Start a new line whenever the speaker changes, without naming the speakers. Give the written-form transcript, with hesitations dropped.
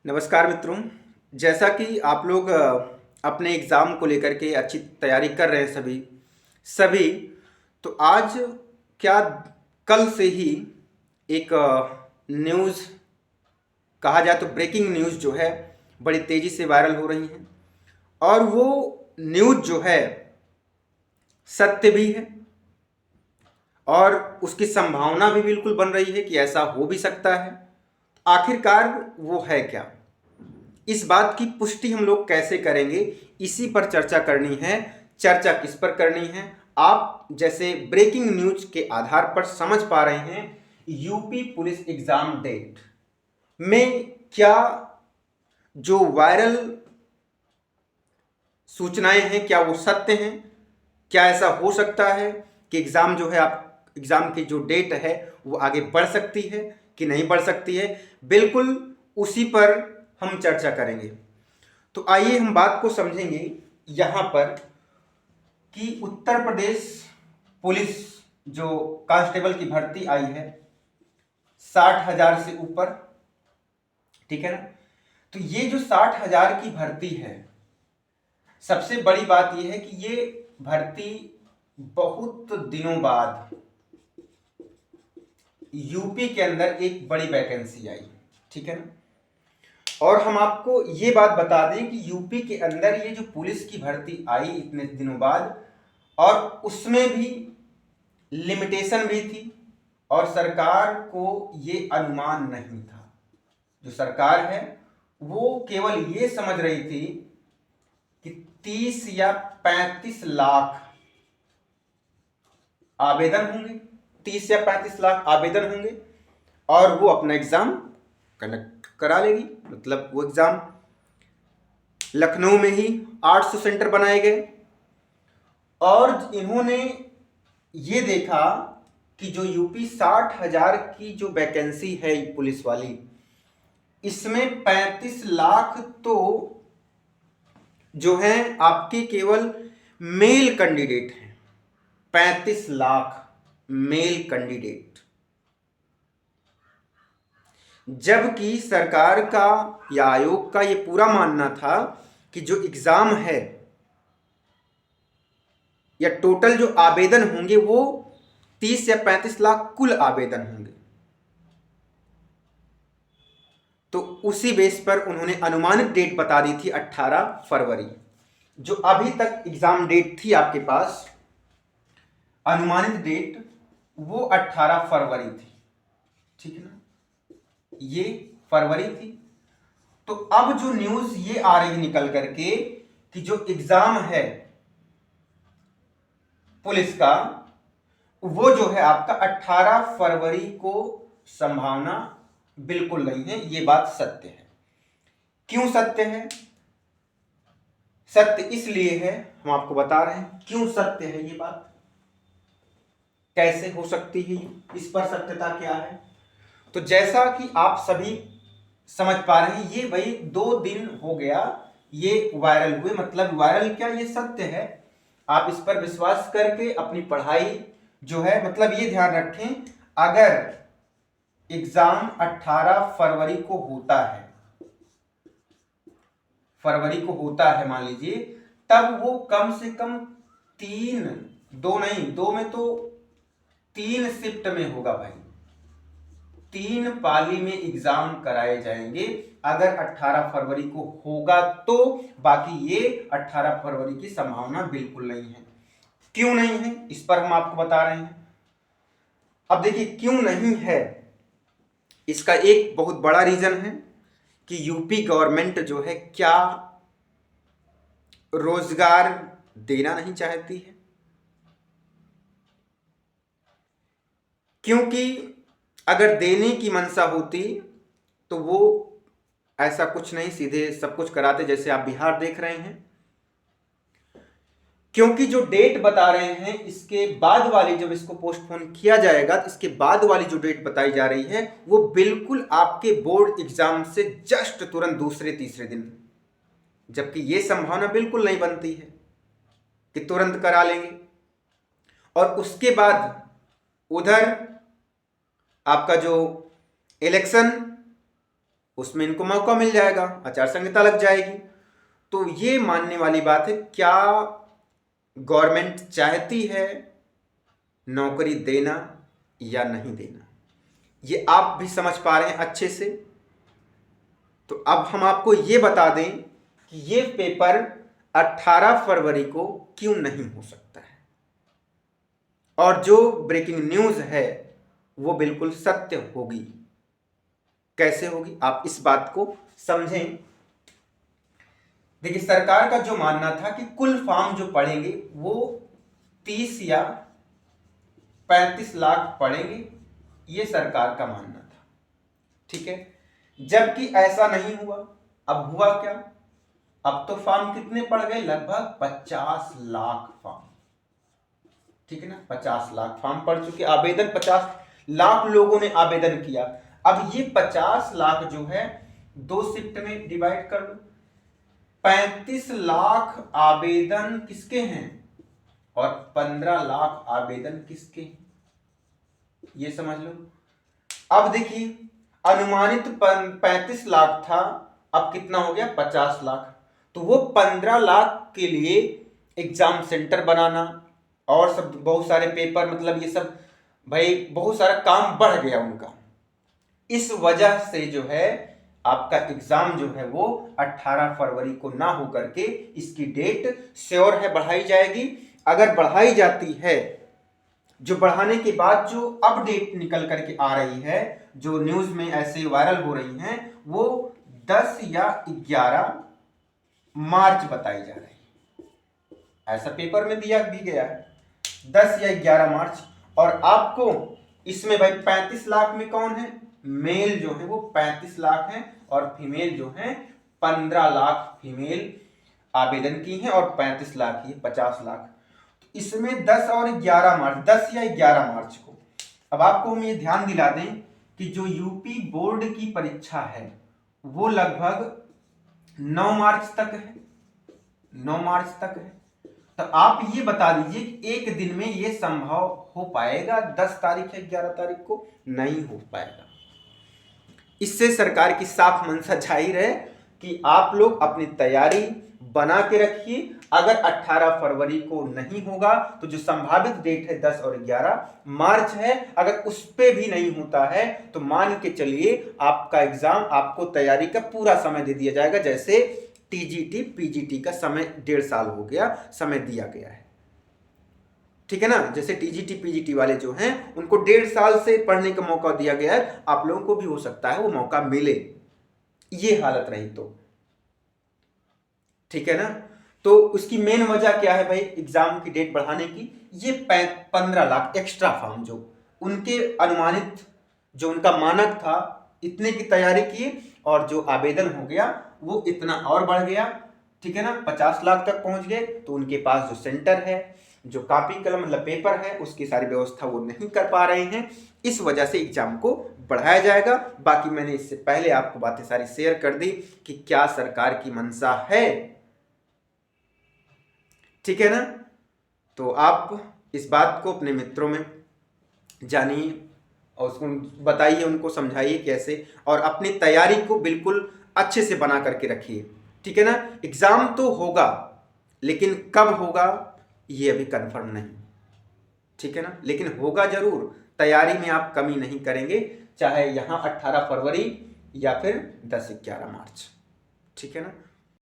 नमस्कार मित्रों। जैसा कि आप लोग अपने एग्ज़ाम को लेकर के अच्छी तैयारी कर रहे हैं सभी सभी तो आज क्या कल से ही एक न्यूज़ कहा जाए तो ब्रेकिंग न्यूज़ जो है बड़ी तेज़ी से वायरल हो रही है और वो न्यूज़ जो है सत्य भी है और उसकी संभावना भी बिल्कुल बन रही है कि ऐसा हो भी सकता है। आखिरकार वो है क्या, इस बात की पुष्टि हम लोग कैसे करेंगे, इसी पर चर्चा करनी है। चर्चा किस पर करनी है, आप जैसे ब्रेकिंग न्यूज के आधार पर समझ पा रहे हैं। यूपी पुलिस एग्जाम डेट में क्या जो वायरल सूचनाएं हैं क्या वो सत्य हैं? क्या ऐसा हो सकता है कि एग्जाम जो है आप एग्जाम की जो डेट है वो आगे बढ़ सकती है कि नहीं बढ़ सकती है? बिल्कुल उसी पर हम चर्चा करेंगे। तो आइए हम बात को समझेंगे यहाँ पर कि उत्तर प्रदेश पुलिस जो कांस्टेबल की भर्ती आई है 60,000 से ऊपर, ठीक है ना। तो ये जो 60,000 की भर्ती है, सबसे बड़ी बात यह है कि ये भर्ती बहुत दिनों बाद यूपी के अंदर एक बड़ी वैकेंसी आई, ठीक है ना। और हम आपको ये बात बता दें कि यूपी के अंदर ये जो पुलिस की भर्ती आई इतने दिनों बाद, और उसमें भी लिमिटेशन भी थी और सरकार को ये अनुमान नहीं था। जो सरकार है वो केवल ये समझ रही थी कि 30 या 35 लाख आवेदन होंगे, 30 या 35 लाख आवेदन होंगे और वो अपना एग्जाम कंडक्ट करा लेगी। मतलब वो एग्जाम लखनऊ में ही 800 सेंटर बनाए गए और इन्होंने ये देखा कि जो यूपी 60,000 की जो वैकेंसी है पुलिस वाली, इसमें 35 लाख तो जो है आपके केवल मेल कैंडिडेट हैं। 35 लाख मेल कैंडिडेट, जबकि सरकार का या आयोग का ये पूरा मानना था कि जो एग्जाम है या टोटल जो आवेदन होंगे वो 30 या 35 लाख कुल आवेदन होंगे। तो उसी बेस पर उन्होंने अनुमानित डेट बता दी थी 18 फरवरी। जो अभी तक एग्जाम डेट थी आपके पास, अनुमानित डेट वो 18 फरवरी थी, ठीक है ना, ये फरवरी थी। तो अब जो न्यूज ये आ रही निकल करके कि जो एग्जाम है पुलिस का वो जो है आपका 18 फरवरी को संभावना बिल्कुल नहीं है। ये बात सत्य है। क्यों सत्य है? सत्य इसलिए है, हम आपको बता रहे हैं क्यों सत्य है ये बात, कैसे हो सकती है, इस पर सत्यता क्या है। तो जैसा कि आप सभी समझ पा रहे हैं, ये भाई 2 दिन हो गया ये वायरल हुए। मतलब वायरल क्या, ये सत्य है। आप इस पर विश्वास करके अपनी पढ़ाई जो है, मतलब ये ध्यान रखें, अगर एग्जाम 18 फरवरी को होता है, फरवरी को होता है मान लीजिए, तब वो कम से कम 2 में तो 3 शिफ्ट में होगा भाई, 3 पाली में एग्जाम कराए जाएंगे अगर 18 फरवरी को होगा तो। बाकी ये 18 फरवरी की संभावना बिल्कुल नहीं है। क्यों नहीं है, इस पर हम आपको बता रहे हैं। अब देखिए क्यों नहीं है, इसका एक बहुत बड़ा रीजन है कि यूपी गवर्नमेंट जो है क्या रोजगार देना नहीं चाहती है। क्योंकि अगर देने की मंशा होती तो वो ऐसा कुछ नहीं, सीधे सब कुछ कराते, जैसे आप बिहार देख रहे हैं। क्योंकि जो डेट बता रहे हैं इसके बाद वाली, जब इसको पोस्टपोन किया जाएगा तो इसके बाद वाली जो डेट बताई जा रही है वो बिल्कुल आपके बोर्ड एग्जाम से जस्ट तुरंत दूसरे तीसरे दिन, जबकि ये संभावना बिल्कुल नहीं बनती है कि तुरंत करा लेंगे। और उसके बाद उधर आपका जो इलेक्शन उसमें इनको मौका मिल जाएगा, आचार संहिता लग जाएगी। तो ये मानने वाली बात है, क्या गवर्नमेंट चाहती है नौकरी देना या नहीं देना, ये आप भी समझ पा रहे हैं अच्छे से। तो अब हम आपको ये बता दें कि ये पेपर 18 फरवरी को क्यों नहीं हो सकता है, और जो ब्रेकिंग न्यूज है वो बिल्कुल सत्य होगी। कैसे होगी, आप इस बात को समझें। देखिए, सरकार का जो मानना था कि कुल फॉर्म जो पढ़ेंगे वो 30 या 35 लाख पढ़ेंगे, ये सरकार का मानना था, ठीक है। जबकि ऐसा नहीं हुआ। अब हुआ क्या, अब तो फॉर्म कितने पड़ गए, लगभग 50 लाख फॉर्म, ठीक है ना। 50 लाख फॉर्म पड़ चुके, आवेदन 50 लाख लोगों ने आवेदन किया। अब ये 50 लाख जो है 2 शिफ्ट में डिवाइड कर लो। 35 लाख आवेदन किसके हैं और 15 लाख आवेदन किसके हैं, ये समझ लो। अब देखिए, अनुमानित 35 लाख था, अब कितना हो गया 50 लाख। तो वो 15 लाख के लिए एग्जाम सेंटर बनाना और सब बहुत सारे पेपर, मतलब ये सब भाई बहुत सारा काम बढ़ गया उनका। इस वजह से जो है आपका एग्जाम जो है वो 18 फरवरी को ना हो करके इसकी डेट श्योर है बढ़ाई जाएगी। अगर बढ़ाई जाती है, जो बढ़ाने के बाद जो अपडेट निकल करके आ रही है, जो न्यूज में ऐसे वायरल हो रही हैं, वो 10 या 11 मार्च बताई जा रही है। ऐसा पेपर में दिया भी गया है 10 या 11 मार्च। और आपको इसमें भाई 35 लाख में कौन है, मेल जो है वो 35 लाख है और फीमेल जो है 15 लाख फीमेल आवेदन की हैं और 35 लाख ही 50 लाख। इसमें 10 और 11 मार्च, 10 या 11 मार्च को, अब आपको हम ये ध्यान दिला दें कि जो यूपी बोर्ड की परीक्षा है वो लगभग 9 मार्च तक है, 9 मार्च तक है। तो आप ये बता दीजिए कि एक दिन में ये संभव हो पाएगा 10 तारीख या 11 तारीख को, नहीं हो पाएगा। इससे सरकार की साफ मंशा जाहिर है कि आप लोग अपनी तैयारी बना के रखिए। अगर 18 फरवरी को नहीं होगा तो जो संभावित डेट है 10 और 11 मार्च है, अगर उस पे भी नहीं होता है तो मान के चलिए आपका एग्जाम, आपको तैयारी का पूरा समय दे दिया जाएगा। जैसे टीजीटी पीजीटी का समय 1.5 साल हो गया, समय दिया गया है, ठीक है ना। जैसे टीजीटी पीजीटी वाले जो हैं उनको 1.5 साल से पढ़ने का मौका दिया गया है, आप लोगों को भी हो सकता है वो मौका मिले, ये हालत रही तो, ठीक है ना। तो उसकी मेन वजह क्या है भाई एग्जाम की डेट बढ़ाने की, ये 15 लाख एक्स्ट्रा फॉर्म जो उनके अनुमानित, जो उनका मानक था इतने की तैयारी की और जो आवेदन हो गया वो इतना और बढ़ गया, ठीक है ना। 50 लाख तक पहुंच गए। तो उनके पास जो सेंटर है, जो कॉपी कलम मतलब पेपर है, उसकी सारी व्यवस्था वो नहीं कर पा रहे हैं, इस वजह से एग्जाम को बढ़ाया जाएगा। बाकी मैंने इससे पहले आपको बातें सारी शेयर कर दी कि क्या सरकार की मंशा है, ठीक है ना। तो आप इस बात को अपने मित्रों में जानिए और उसको बताइए, उनको समझाइए कैसे, और अपनी तैयारी को बिल्कुल अच्छे से बना करके रखिए, ठीक है ना। एग्जाम तो होगा लेकिन कब होगा ये अभी कंफर्म नहीं, ठीक है ना, लेकिन होगा जरूर। तैयारी में आप कमी नहीं करेंगे, चाहे यहाँ 18 फरवरी या फिर 10-11 मार्च, ठीक है ना।